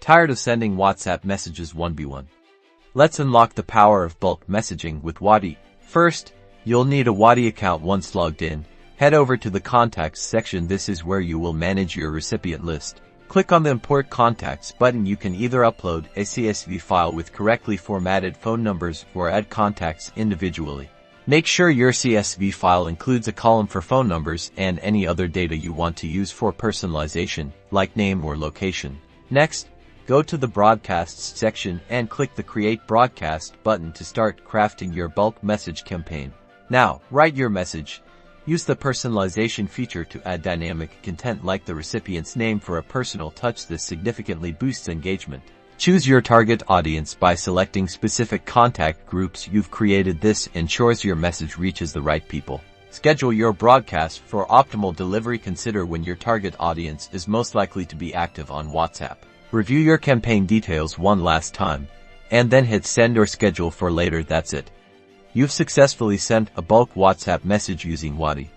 Tired of sending WhatsApp messages 1v1? Let's unlock the power of bulk messaging with Wati. First, you'll need a Wati account. Once logged in, head over to the Contacts section. This is where you will manage your recipient list. Click on the Import Contacts button. You can either upload a CSV file with correctly formatted phone numbers or add contacts individually. Make sure your CSV file includes a column for phone numbers and any other data you want to use for personalization, like name or location. Next, go to the Broadcasts section and click the Create Broadcast button to start crafting your bulk message campaign. Now, write your message. Use the personalization feature to add dynamic content like the recipient's name for a personal touch. This significantly boosts engagement. Choose your target audience by selecting specific contact groups you've created. This ensures your message reaches the right people. Schedule your broadcast for optimal delivery. Consider when your target audience is most likely to be active on WhatsApp. Review your campaign details one last time, and then hit send or schedule for later. That's it. You've successfully sent a bulk WhatsApp message using Wati.